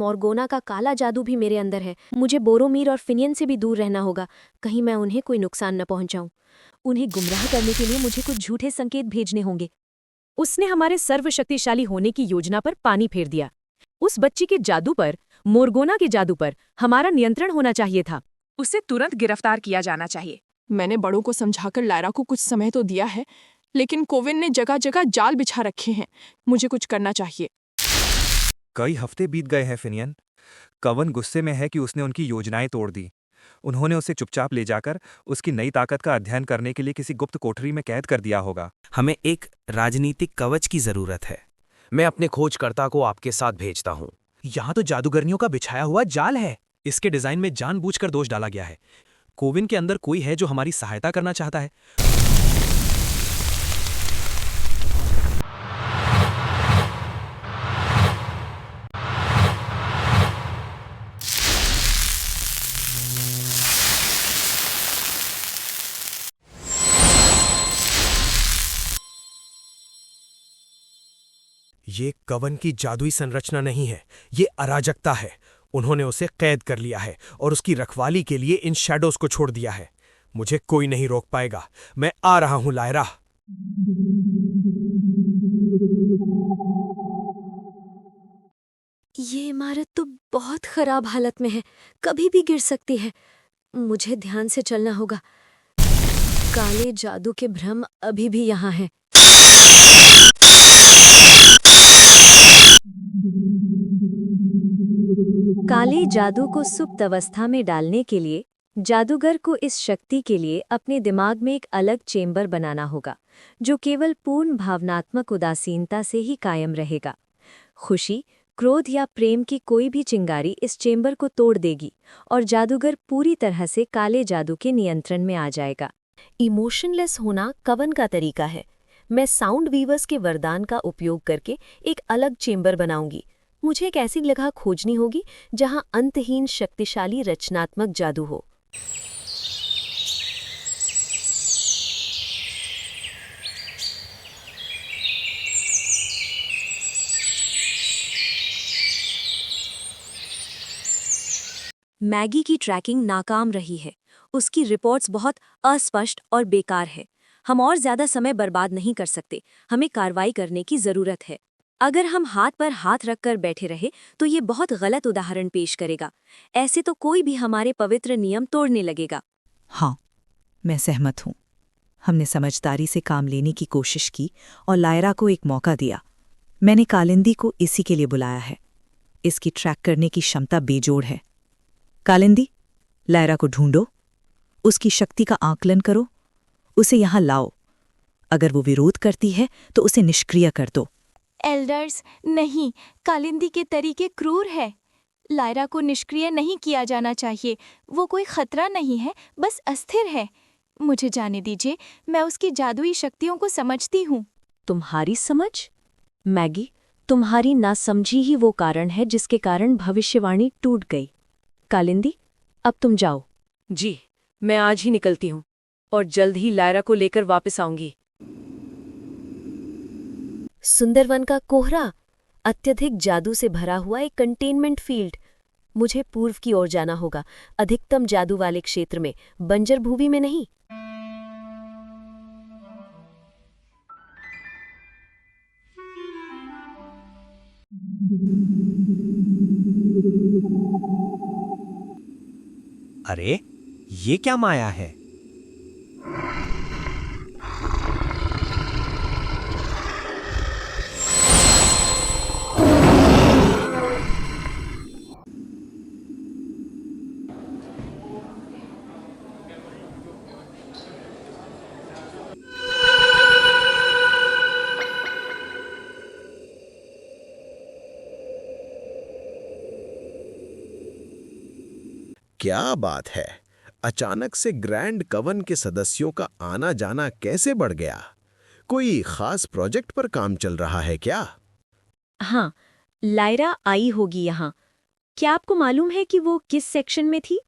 मॉर्गोना का काला जादू भी मेरे अंदर है। मुझे बोरोमीर और फिनियन से भी दूर रहना होगा, कहीं मैं उन्हें कोई नुकसान न पहुंचाऊं। उन्हें गुमराह करने के लिए मुझे कुछ झूठे संकेत भेजने होंगे। उसने हमारे सर्वशक्तिशाली होने की योजना पर पानी फेर दिया। उस बच्ची के जादू पर, मोर्गोना के जादू पर हमारा नियंत्रण होना चाहिए था। उसे तुरंत गिरफ्तार किया जाना चाहिए। मैंने बड़ों को समझाकर लायरा को कुछ समय तो दिया है, लेकिन कोविन ने जगह जगह जाल बिछा रखे हैं। मुझे कुछ करना चाहिए। कई हफ्ते बीत गए हैं फिनियन। कवन गुस्से में है कि उसने उनकी योजनाएं तोड़ दी। उन्होंने उसे चुपचाप ले जाकर उसकी नई ताकत का अध्ययन करने के लिए किसी गुप्त कोठरी में कैद कर दिया होगा। हमें एक राजनीतिक कवच की जरूरत है। मैं अपने खोजकर्ता को आपके साथ भेजता हूँ। यहाँ तो जादूगरनियों का बिछाया हुआ जाल है। इसके डिजाइन में जानबूझकर दोष डाला गया है। कोविन के अंदर कोई है जो हमारी सहायता करना चाहता है। ये कवन की जादुई संरचना नहीं है, ये अराजकता है। उन्होंने उसे कैद कर लिया है और उसकी रखवाली के लिए इन शैडोज को छोड़ दिया है। मुझे कोई नहीं रोक पाएगा। मैं आ रहा हूं लायरा। ये इमारत तो बहुत खराब हालत में है, कभी भी गिर सकती है। मुझे ध्यान से चलना होगा। काले जादू के भ्रम अभी भी यहाँ हैं। काले जादू को सुप्त अवस्था में डालने के लिए जादूगर को इस शक्ति के लिए अपने दिमाग में एक अलग चेंबर बनाना होगा, जो केवल पूर्ण भावनात्मक उदासीनता से ही कायम रहेगा। खुशी, क्रोध या प्रेम की कोई भी चिंगारी इस चेंबर को तोड़ देगी और जादूगर पूरी तरह से काले जादू के नियंत्रण में आ जाएगा। इमोशनलेस होना कवन का तरीका है। मैं साउंड वीवर्स के वरदान का उपयोग करके एक अलग चेंबर बनाऊंगी। मुझे एक ऐसी जगह खोजनी होगी जहां अंतहीन शक्तिशाली रचनात्मक जादू हो। मैगी की ट्रैकिंग नाकाम रही है। उसकी रिपोर्ट्स बहुत अस्पष्ट और बेकार है। हम और ज्यादा समय बर्बाद नहीं कर सकते। हमें कार्रवाई करने की जरूरत है। अगर हम हाथ पर हाथ रखकर बैठे रहे तो ये बहुत गलत उदाहरण पेश करेगा। ऐसे तो कोई भी हमारे पवित्र नियम तोड़ने लगेगा। हाँ, मैं सहमत हूँ। हमने समझदारी से काम लेने की कोशिश की और लायरा को एक मौका दिया। मैंने कालिंदी को इसी के लिए बुलाया है। इसकी ट्रैक करने की क्षमता बेजोड़ है। कालिंदी, लायरा को ढूंढो, उसकी शक्ति का आकलन करो, उसे यहाँ लाओ। अगर वो विरोध करती है तो उसे निष्क्रिय कर दो। एल्डर्स, नहीं, कालिंदी के तरीके क्रूर है। लायरा को निष्क्रिय नहीं किया जाना चाहिए। वो कोई खतरा नहीं है, बस अस्थिर है। मुझे जाने दीजिए, मैं उसकी जादुई शक्तियों को समझती हूँ। तुम्हारी समझ? मैगी, तुम्हारी नासमझी ही वो कारण है जिसके कारण भविष्यवाणी टूट गई। कालिंदी, अब तुम जाओ। जी, मैं आज ही निकलती हूँ और जल्द ही लायरा को लेकर वापस आऊंगी। सुंदरवन का कोहरा, अत्यधिक जादू से भरा हुआ एक कंटेनमेंट फील्ड। मुझे पूर्व की ओर जाना होगा, अधिकतम जादू वाले क्षेत्र में, बंजर भूमि में नहीं। अरे, ये क्या माया है? क्या बात है! अचानक से ग्रैंड कवन के सदस्यों का आना जाना कैसे बढ़ गया? कोई खास प्रोजेक्ट पर काम चल रहा है क्या? हाँ, लायरा आई होगी यहाँ। क्या आपको मालूम है कि वो किस सेक्शन में थी?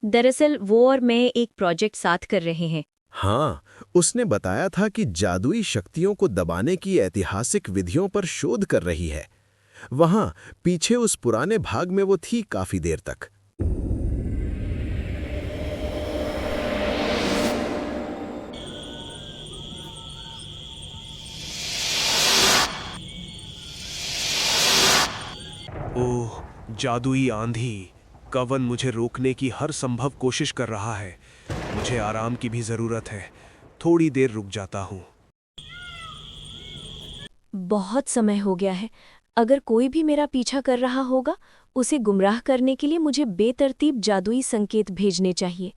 दरअसल वो और मैं एक प्रोजेक्ट साथ कर रहे हैं। हाँ, उसने बताया था कि जादुई शक्तियों को दबाने की ऐतिहासिक विधियों पर शोध कर रही है। वहां पीछे उस पुराने भाग में वो थी काफी देर तक। ओह, जादुई आंधी। कवन मुझे रोकने की हर संभव कोशिश कर रहा है। मुझे आराम की भी जरूरत है। थोड़ी देर रुक जाता हूँ। बहुत समय हो गया है। अगर कोई भी मेरा पीछा कर रहा होगा, उसे गुमराह करने के लिए मुझे बेतरतीब जादुई संकेत भेजने चाहिए।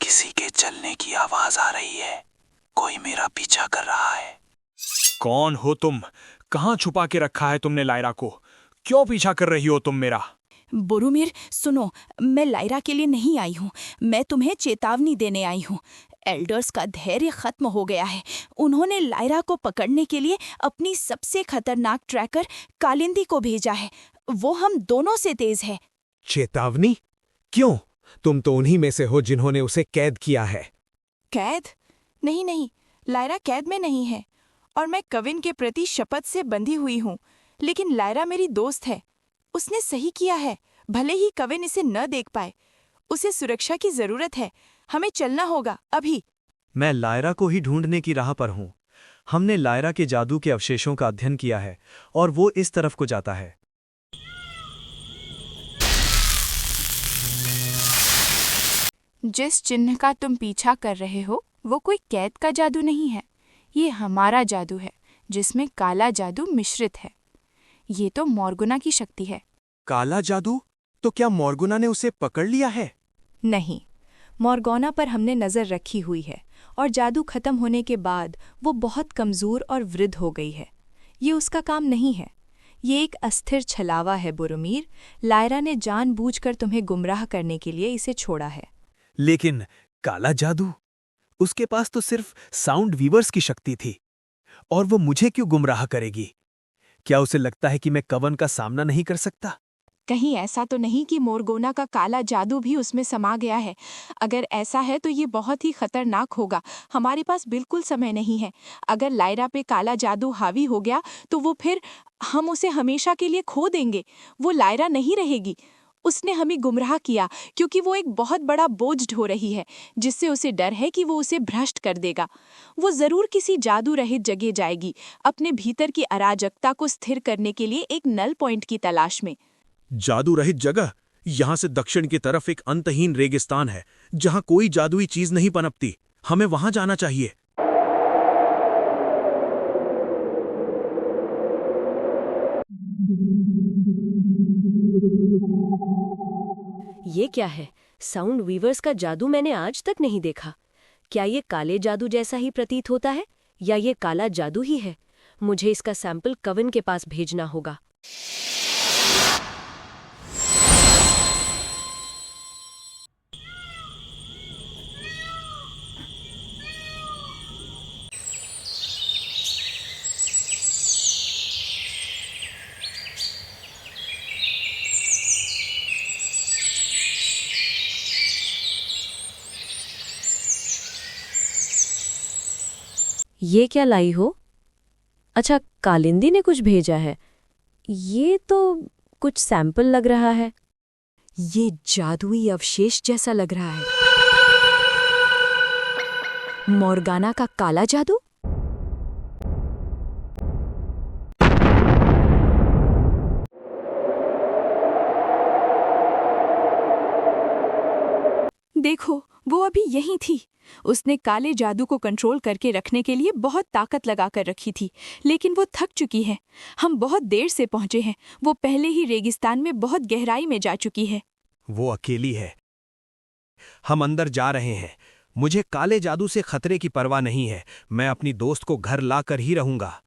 किसी के चलने की आवाज आ रही है। कोई मेरा पीछा कर रहा है। कौन हो तुम? कहाँ छुपा के रखा है तुमने लायरा को? क्यों पीछा कर रही हो तुम मेरा? बोरोमिर, सुनो, मैं लायरा के लिए नहीं आई हूँ। मैं तुम्हें चेतावनी देने आई हूँ। एल्डर्स का धैर्य खत्म हो गया है। उन्होंने लायरा को पकड़ने के लिए अपनी सबसे खतरनाक ट्रैकर कालिंदी को भेजा है। वो हम दोनों से तेज है। चेतावनी? क्यों? तुम तो उन्हीं में से हो जिन्होंने उसे कैद किया है। कैद? नहीं नहीं, लायरा कैद में नहीं है और मैं कविन के प्रति शपथ से बंधी हुई हूँ। लेकिन लायरा मेरी दोस्त है। उसने सही किया है, भले ही कविन इसे न देख पाए। उसे सुरक्षा की जरूरत है। हमें चलना होगा अभी। मैं लायरा को ही ढूंढने की राह पर हूँ। हमने लायरा के जादू के अवशेषों का अध्ययन किया है और वो इस तरफ को जाता है। जिस चिन्ह का तुम पीछा कर रहे हो वो कोई कैद का जादू नहीं है। ये हमारा जादू है जिसमें काला जादू मिश्रित है। ये तो मोर्गुना की शक्ति है। काला जादू? तो क्या मोर्गुना ने उसे पकड़ लिया है? नहीं, मोर्गोना पर हमने नज़र रखी हुई है और जादू खत्म होने के बाद वो बहुत कमज़ोर और वृद्ध हो गई है। ये उसका काम नहीं है। ये एक अस्थिर छलावा है बोरोमीर। लायरा ने जानबूझकर तुम्हें गुमराह करने के लिए इसे छोड़ा है। लेकिन काला जादू? उसके पास तो सिर्फ साउंड वीवर्स की शक्ति थी और वो मुझे क्यों गुमराह करेगी? क्या उसे लगता है कि मैं कवन का सामना नहीं कर सकता? कहीं ऐसा तो नहीं कि मोर्गोना का काला जादू भी उसमें समा गया है। अगर ऐसा है तो ये बहुत ही खतरनाक होगा। हमारे पास बिल्कुल समय नहीं है। अगर लायरा पे काला जादू हावी हो गया तो वो फिर हम उसे हमेशा के लिए खो देंगे। वो लायरा नहीं रहेगी। उसने हमें गुमराह किया क्योंकि वो एक बहुत बड़ा बोझ ढो रही है, जिससे उसे डर है कि वो उसे भ्रष्ट कर देगा। वो जरूर किसी जादू रहित जगह जाएगी, अपने भीतर की अराजकता को स्थिर करने के लिए एक नल पॉइंट की तलाश में। जादू रहित जगह? यहाँ से दक्षिण की तरफ एक अंतहीन रेगिस्तान है जहाँ कोई जादुई चीज नहीं पनपती। हमें वहां जाना चाहिए। ये क्या है? साउंड वीवर्स का जादू मैंने आज तक नहीं देखा। क्या ये काले जादू जैसा ही प्रतीत होता है या ये काला जादू ही है? मुझे इसका सैंपल कविन के पास भेजना होगा। ये क्या लाई हो? अच्छा, कालिंदी ने कुछ भेजा है। ये तो कुछ सैंपल लग रहा है। ये जादुई अवशेष जैसा लग रहा है। मोर्गाना का काला जादू? देखो, वो अभी यहीं थी। उसने काले जादू को कंट्रोल करके रखने के लिए बहुत ताकत लगाकर रखी थी, लेकिन वो थक चुकी है। हम बहुत देर से पहुंचे हैं। वो पहले ही रेगिस्तान में बहुत गहराई में जा चुकी है। वो अकेली है। हम अंदर जा रहे हैं। मुझे काले जादू से खतरे की परवाह नहीं है। मैं अपनी दोस्त को घर ला कर ही रहूंगा।